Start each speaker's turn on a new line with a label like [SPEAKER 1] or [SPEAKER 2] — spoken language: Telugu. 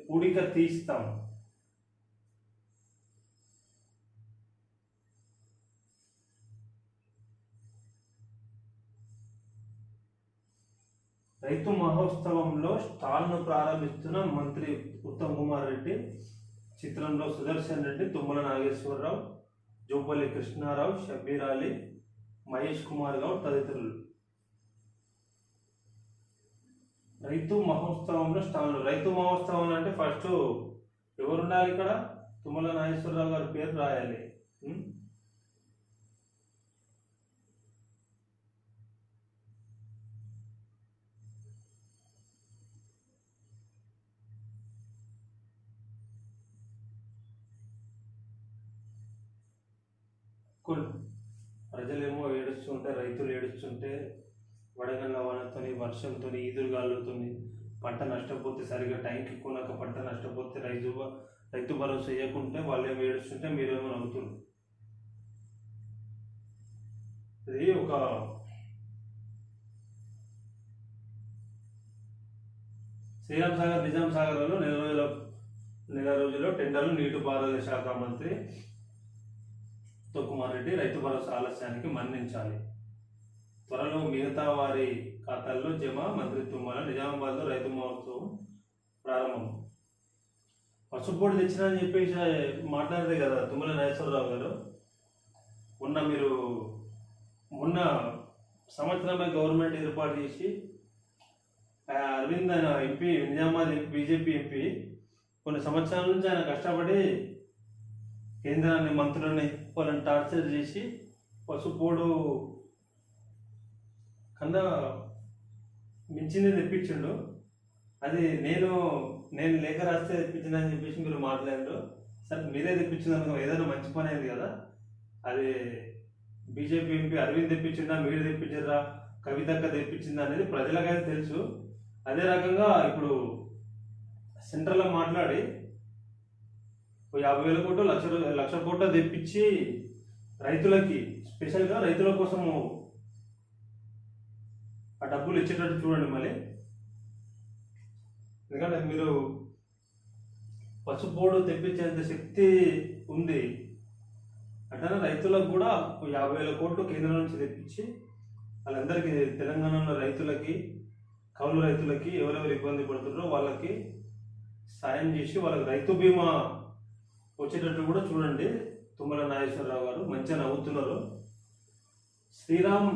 [SPEAKER 1] పూడిక తీస్తాం. రైతు మహోత్సవంలో స్టాల్ను ప్రారంభిస్తున్న మంత్రి ఉత్తమ్ కుమార్ రెడ్డి. చిత్రంలో సుదర్శన్ రెడ్డి, తుమ్మల నాగేశ్వరరావు, జోపల్లి కృష్ణారావు, షబ్బీర్ అలీ, మహేష్ కుమార్ గౌడ్ తదితరులు. రైతు మహోత్సవంలో స్టాల్. రైతు మహోత్సవం అంటే ఫస్ట్ ఎవరుండాలి ఇక్కడ? తుమ్మల నాగేశ్వరరావు గారి పేరు రాయాలి. ప్రజలేమో ఏడుస్తుంటే, రైతులు ఏడుస్తుంటే, వడగండ్ల వానతో, వర్షంతో, ఈదురుగాలుతో పంట నష్టపోతే, సరిగా టైంకి కొనక పంట నష్టపోతే, రైతు భరోసా చేయకుంటే వాళ్ళేమో ఏడుస్తుంటే మీరేమో నవ్వుతున్నారు. ఇది ఒక శ్రీరామ్ సాగర్, నిజాం సాగర్లో నెల రోజుల్లో టెండర్లు నీటిపారుదల శాఖ మంత్రి ఉత్తమ్ కుమార్ రెడ్డి. రైతు భరోసా ఆలస్యానికి మన్నించాలి, త్వరలో మిగతా వారి ఖాతాల్లో జమ. మంత్రి తుమ్మల. నిజామాబాద్లో రైతు మహోత్సవం ప్రారంభం. పసుపొడి తెచ్చినా అని చెప్పేసి మాట్లాడితే కదా తుమ్మల నాగేశ్వరరావు గారు. మొన్న సంవత్సరమే గవర్నమెంట్ ఏర్పాటు చేసి అరవింద్ ఆయన ఎంపీ, నిజామాబాద్ బీజేపీ ఎంపీ, కొన్ని సంవత్సరాల నుంచి ఆయన కష్టపడి కేంద్రాన్ని, మంత్రులని వాళ్ళని టార్చర్ చేసి పసుపోడు కన్నా మించింది తెప్పించిండు. అది నేను లేఖ రాస్తే తెప్పించిందని చెప్పేసి మీరు మాట్లాడారు. సరే మీరే తెప్పించిందనుకో, ఏదైనా మంచి పని అయింది కదా. అది బీజేపీ ఎంపీ అరవింద్ తెప్పించిందా, మీరు తెప్పించారా, కవితక్క తెప్పించిందా అనేది ప్రజలకైతే తెలుసు. అదే రకంగా ఇప్పుడు సెంట్రల్లో మాట్లాడి 50,000 కోట్లు, లక్ష కోట్లు తెప్పించి రైతులకి, స్పెషల్గా రైతుల కోసము ఆ డబ్బులు ఇచ్చేటట్టు చూడండి మళ్ళీ. ఎందుకంటే మీరు పసుపోడు తెప్పించేంత శక్తి ఉంది అట్లనే రైతులకు కూడా 50,000 కోట్లు కేంద్రం నుంచి తెప్పించి వాళ్ళందరికీ, తెలంగాణలో రైతులకి, కౌలు రైతులకి, ఎవరెవరు ఇబ్బంది పడుతున్నారో వాళ్ళకి సాయం చేసి వాళ్ళకి రైతు బీమా వచ్చేటట్టు కూడా చూడండి. తుమ్మల నాగేశ్వరరావు గారు మంచిగా నవ్వుతున్నారు. శ్రీరామ్